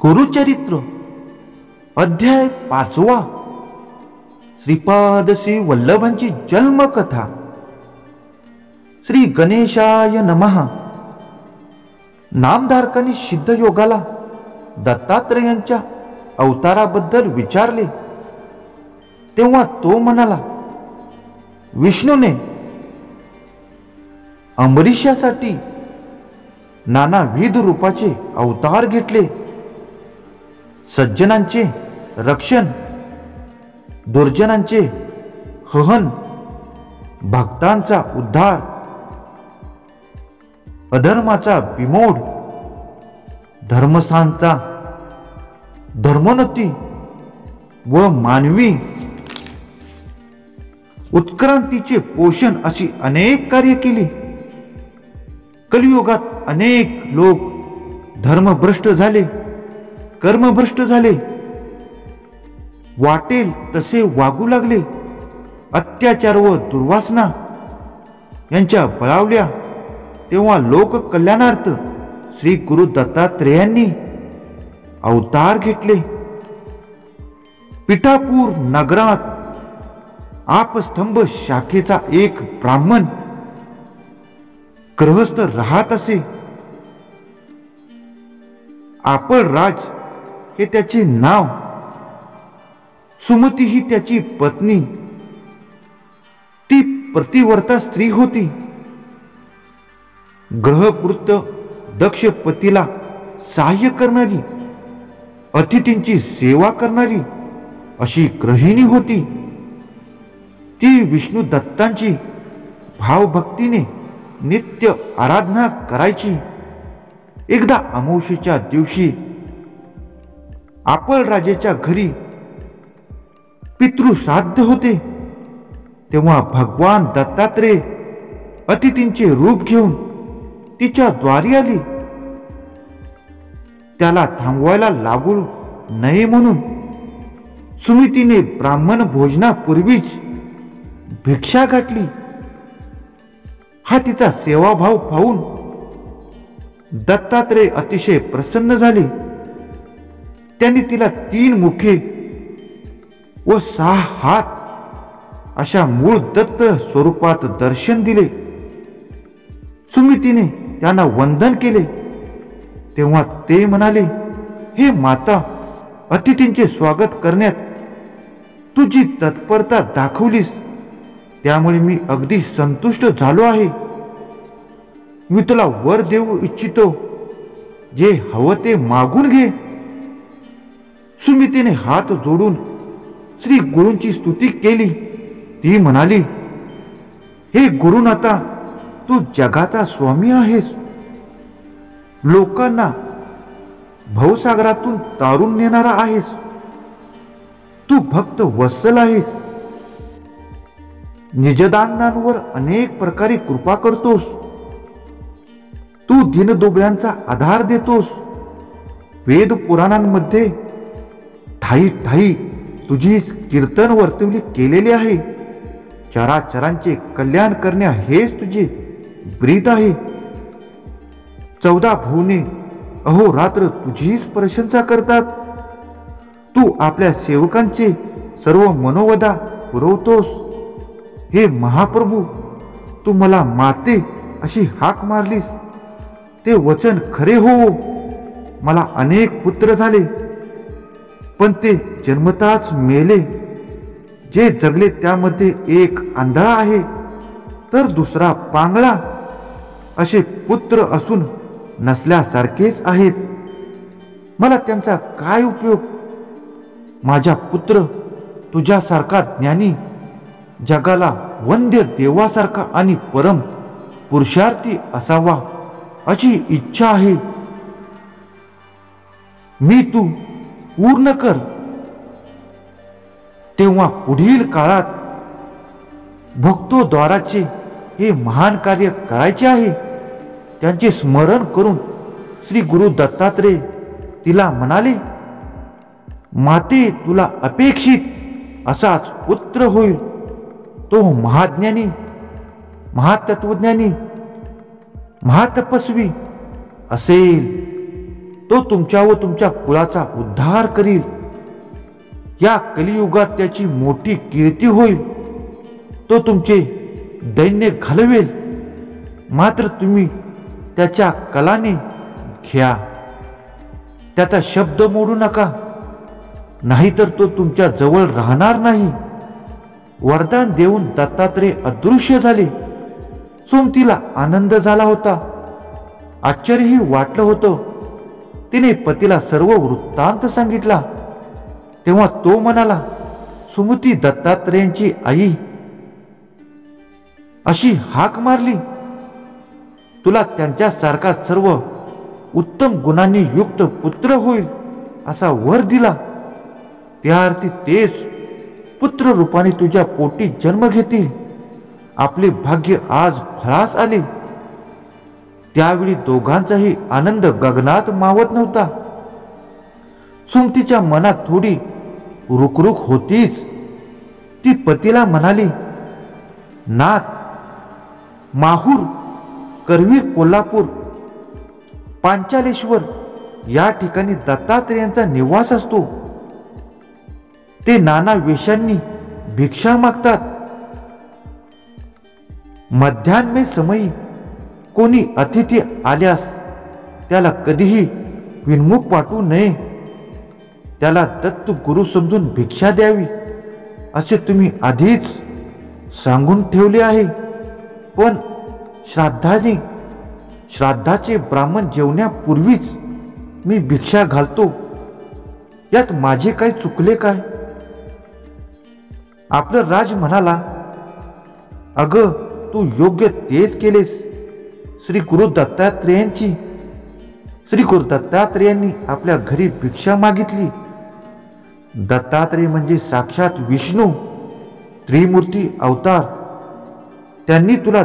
गुरुचरित्र अध्याय 5. श्रीपाद श्री वल्लभांची जन्मकथा. श्री गणेशाय नमः. नामधारकांनी सिद्ध योगाला दत्तात्रेयांच्या अवताराबद्दल विचारले तेव्हा तो म्हणाला, विष्णूने अंबरीशासाठी नानाविध रूपाचे अवतार घेतले. सज्जनांचे रक्षण, दुर्जनांचे हनन, भक्तांचा उद्धार, अधर्माचा बिमोड, धर्मस्थांचा धर्मोन्नती व मानवी उत्क्रांतीचे पोषण अशी अनेक कार्य केली. कलियुगात अनेक लोक धर्मभ्रष्ट झाले, कर्मभ्रष्ट झाले, वाटेल तसे वागू लागले. अत्याचार व दुर्वासना यांच्या बळावल्या. तेव्हा लोक कल्याणार्थ श्री गुरु दत्तात्रेयांनी अवतार घेतले. पिठापूर नगरात आपस्तंभ शाखेचा एक ब्राह्मण गृहस्थ राहत असे. आपळराज हे त्याचे नाव. सुमती ही त्याची पत्नी. ती प्रतिवर्ता स्त्री होती. ग्रहकृत्य दक्ष पतीला सहाय्य करणारी, अतिथींची सेवा करणारी अशी गृहिणी होती. ती विष्णू दत्तांची भावभक्तीने नित्य आराधना करायची. एकदा अमावस्येच्या दिवशी आपळराजेच्या घरी पितृश्राद्ध होते. तेव्हा भगवान दत्तात्रेय अतिथींचे रूप घेऊन तिच्या द्वारी आली. त्याला थांबवायला लागू नये म्हणून सुमितीने ब्राह्मण भोजनापूर्वीच भिक्षा घातली. हा तिचा सेवाभाव पाहून दत्तात्रेय अतिशय प्रसन्न झाले. त्यांनी तिला 3 मुखे व 6 हात अशा मूळ दत्त स्वरूपात दर्शन दिले. सुमितीने त्यांना वंदन केले. तेव्हा ते म्हणाले, हे माता, अतिथींचे स्वागत करण्यात तुझी तत्परता दाखवलीस, त्यामुळे मी अगदी संतुष्ट झालो आहे. मी तुला वर देऊ इच्छितो. जे हवं ते मागून घे. सुमितीने हात जोडून श्री गुरूंची स्तुती केली. ती म्हणाली, हे गुरुनाथा, तू जगाचा स्वामी आहेस. लोकांना भवसागरातून तारून नेणारा आहेस. तू भक्त वत्सल आहेस. निजदानांवर अनेक प्रकारे कृपा करतोस. तू दीनदुबळ्यांचा आधार देतोस. वेद पुराणांमध्ये ठाई ठाई तुझी कीर्तन वर्तवली केलेली आहे. चराचरांचे कल्याण करणे हेच तुझे ब्रीद आहे. 14 भुवने अहोरात्र तुझीच प्रशंसा करतात. तू आपल्या सेवकांचे सर्व मनोवधा पुरवतोस. हे महाप्रभू, तू मला माते अशी हाक मारलीस, ते वचन खरे हो. मला अनेक पुत्र झाले, पण ते जन्मताच मेले. जे जगले त्यामध्ये एक आंधळा आहे, तर दुसरा पांगळा. असे पुत्र असून नसल्यासारखेच आहेत. मला त्यांचा काय उपयोग? माझा पुत्र तुझ्यासारखा ज्ञानी, जगाला वंद्य देवासारखा आणि परम पुरुषार्थी असावा अशी इच्छा आहे. मी तू पूर्ण कर. तेव्हा पुढील काळात भक्तोद्धाराचे हे महान कार्य करायचे आहे. त्यांचे स्मरण करून श्री गुरु दत्तात्रेय तिला म्हणाले, माते, तुला अपेक्षित असाच पुत्र होईल. तो महाज्ञानी, महातत्वज्ञानी, महातपस्वी असेल. तो तुमच्या व तुमच्या कुळाचा उद्धार करील. या कलियुगात त्याची मोठी कीर्ती होईल. तो तुमचे दैन्य घालवेल. मात्र तुम्ही त्याच्या कलाने घ्या. त्याचा शब्द मोडू नका, नाहीतर तो तुमच्या जवळ राहणार नाही. वरदान देऊन दत्तात्रेय अदृश्य झाले. सुमतीला आनंद झाला होता. आश्चर्यही वाटलं होतं. तिने पतीला सर्व वृत्तांत सांगितला. तेव्हा तो म्हणाला, सुमती दत्तात्रेयांची आई अशी हाक मारली. तुला त्यांच्यासारखा सर्व उत्तम गुणांनी युक्त पुत्र होईल असा वर दिला. त्या अर्थी तेच पुत्र रूपाने तुझ्या पोटी जन्म घेतील. आपले भाग्य आज फळास आले. त्यावेळी दोघांचाही आनंद गगनात मावत नव्हता. सुमतीच्या मनात थोडी रुकरुक होतीच. ती पतीला म्हणाली, नाथ, माहूर, करवीर, कोल्हापूर, पांचालेश्वर या ठिकाणी दत्तात्रेयांचा निवास असतो. ते नाना वेशांनी भिक्षा मागतात. मध्यान्ह समयी कोणी अतिथी आल्यास त्याला कधीही विनमुख वाटू नये. त्याला दत्त गुरु समजून भिक्षा द्यावी असे तुम्ही आधीच सांगून ठेवले आहे. पण श्राद्धाचे ब्राह्मण जेवण्यापूर्वीच मी भिक्षा घालतो. यात माझे काय चुकले काय? आपलं राज म्हणाला, अगं तू योग्य तेच केलेस. श्री गुरु दत्तात्रेयांनी आपल्या घरी भिक्षा मागितली. दत्तात्रेय म्हणजे साक्षात विष्णू, त्रिमूर्ती अवतार. त्यांनी तुला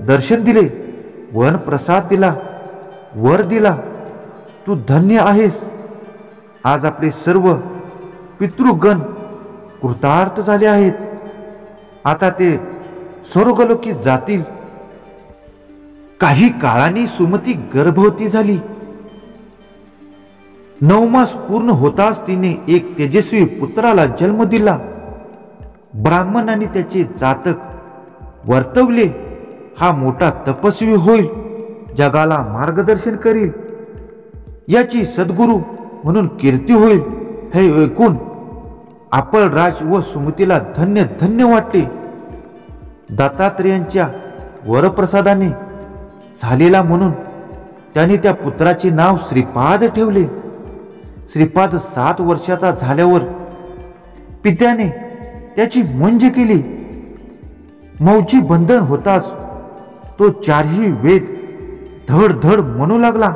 दर्शन दिले, वन प्रसाद दिला, वर दिला. तू धन्य आहेस. आज आपले सर्व पितृगण कृतार्थ झाले आहेत. आता ते स्वर्गलोकी जातील. काही काळाने सुमती गर्भवती झाली. 9 मास पूर्ण होताच तिने एक तेजस्वी पुत्राला जन्म दिला. ब्राह्मणांनी त्याचे जातक वर्तवले. हा मोठा तपस्वी होईल, जगाला मार्गदर्शन करील, याची सद्गुरू म्हणून कीर्ती होईल. हे ऐकून आपलराज व सुमतीला धन्य धन्य वाटले. दत्तात्रेयांच्या वरप्रसादाने झालेला म्हणून त्याने त्या पुत्राचे नाव श्रीपाद ठेवले. श्रीपाद 7 वर्षाचा झाल्यावर पित्याने त्याची मंज केली. मौची बंधन होताच तो 4ही वेद धड धड म्हणू लागला.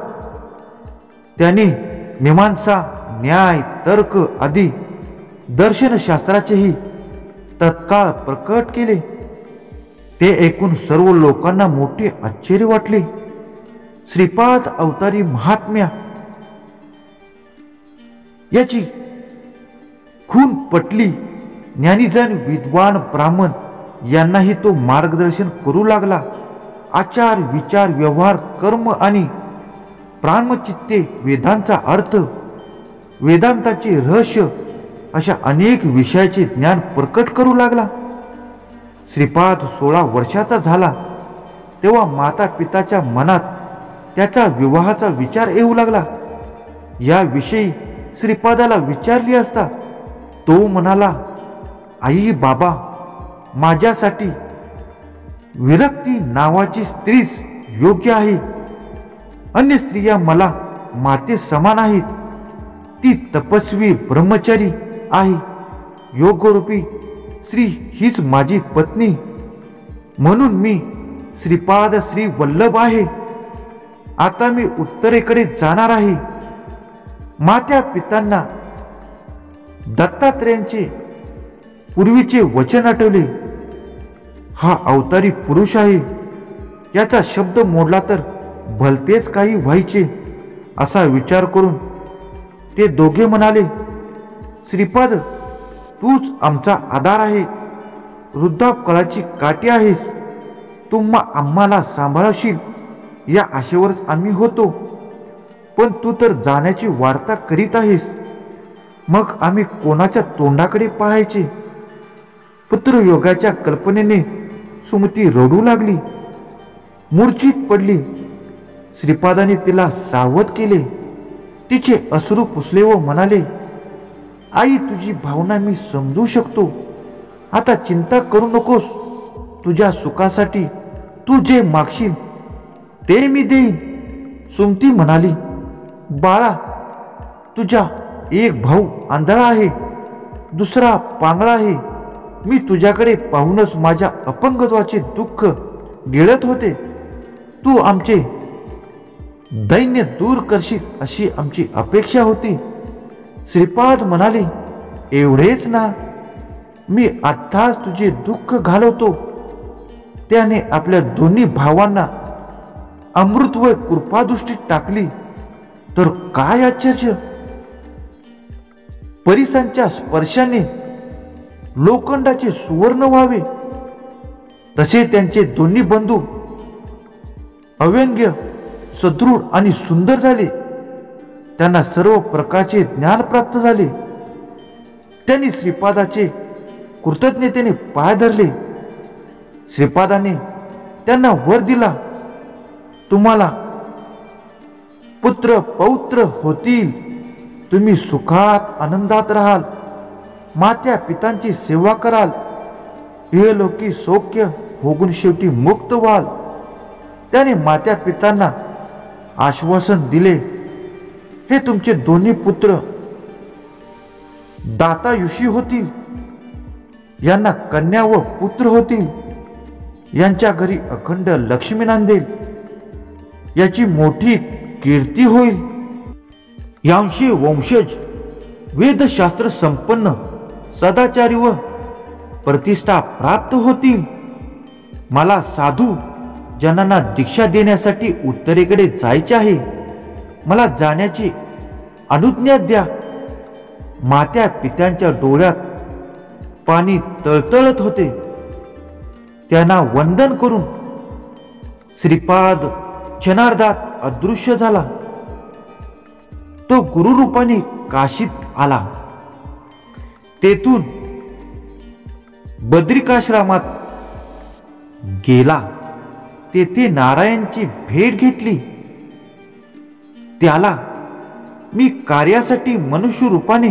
त्याने मीमांसा, न्याय, तर्क आदी दर्शनशास्त्राचेही तत्काळ प्रकट केले. ते ऐकून सर्व लोकांना मोठे आश्चर्य वाटले. श्रीपाद अवतारी महात्म्या याची खून पटली. ज्ञानीजन, विद्वान, ब्राह्मण यांनाही तो मार्गदर्शन करू लागला. आचार, विचार, व्यवहार, कर्म आणि प्राणचित्ते, वेदांचा अर्थ, वेदांताचे रहस्य अशा अनेक विषयाचे ज्ञान प्रकट करू लागला. श्रीपाद 16 वर्षाचा झाला तेव्हा माता पिताच्या मनात त्याचा विवाहाचा विचार येऊ लागला. याविषयी श्रीपादाला विचारली असता तो म्हणाला, आई बाबा, माझ्यासाठी विरक्ती नावाची स्त्रीच योग्य आहे. अन्य स्त्रिया मला माते समान आहेत. ती तपस्वी ब्रह्मचारी आहे. योगरूपी स्त्री हीच माझी पत्नी. म्हणून मी श्रीपाद श्री वल्लभ आहे. आता मी उत्तरेकडे जाणार आहे. मात्या पितांना दत्तात्रेयांचे पूर्वीचे वचन आठवले. हा अवतारी पुरुष आहे. याचा शब्द मोडला तर भलतेच काही व्हायचे असा विचार करून ते दोघे म्हणाले, श्रीपाद, तूच आमचा आधार आहे. वृद्धापकाळाची काठी आहेस. आम्हाला सांभाळशील या आशेवरच आम्ही होतो. पण तू तर जाण्याची वार्ता करीत आहेस. मग आम्ही कोणाच्या तोंडाकडे पाहायचे? पुत्रयोगाच्या कल्पनेने सुमती रडू लागली, मूर्छित पडली. श्रीपादाने तिला सावध केले, तिचे अश्रू पुसले व म्हणाले, आई, तुझी भावना मी समजू शकतो. आता चिंता करू नकोस. तुझ्या सुखासाठी तू जे मागशील ते मी देईन. सुमती म्हणाली, बाळा, तुझा एक भाऊ आंधळा आहे, दुसरा पांगळा आहे. मी तुझ्याकडे पाहूनच माझ्या अपंगत्वाचे दुःख गिळत होते. तू आमचे दैन्य दूर करशील अशी आमची अपेक्षा होती. श्रीपाद म्हणाले, एवढेच ना, मी आत्ताच तुझे दुःख घालवतो. त्याने आपल्या दोन्ही भावांना अमृत व कृपादृष्टीत टाकली तर काय आश्चर्य. परिसांच्या स्पर्शाने लोखंडाचे सुवर्ण व्हावे तसे त्यांचे दोन्ही बंधू अव्यंग्य, सदृढ आणि सुंदर झाले. त्यांना सर्व प्रकारचे ज्ञान प्राप्त झाले. त्यांनी श्रीपादाचे कृतज्ञतेने पाय धरले. श्रीपादाने त्यांना वर दिला, तुम्हाला पुत्र पौत्र होतील. तुम्ही सुखात आनंदात राहाल. मात्या पितांची सेवा कराल. इहलोकी सौख्य भोगून शेवटी मुक्त व्हाल. त्याने मात्या पितांना आश्वासन दिले, हे तुमचे दोन्ही पुत्र दातायुषी होतील. यांना कन्या व पुत्र होतील. यांच्या घरी अखंड लक्ष्मी नांदेल. याची मोठी कीर्ती होईल. यांशी वंशज, वेदशास्त्र संपन्न, सदाचारी व प्रतिष्ठा प्राप्त होतील. मला साधू जनांना दीक्षा देण्यासाठी उत्तरेकडे जायचे आहे. मला जाण्याची अनुज्ञा द्या. मात्या पित्यांच्या डोळ्यात पाणी तळतळत होते. त्यांना वंदन करून श्रीपाद क्षणार्धात अदृश्य झाला. तो गुरुरूपाने काशीत आला. तेथून बद्रिकाश्रमात गेला. तेथे नारायणची भेट घेतली. त्याला मी कार्यासाठी मनुष्य रूपाने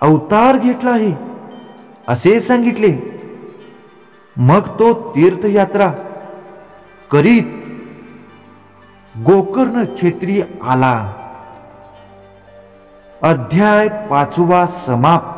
अवतार घेतला आहे असे सांगितले. मग तो तीर्थयात्रा करीत गोकर्ण क्षेत्री आला. अध्याय 5 समाप्त.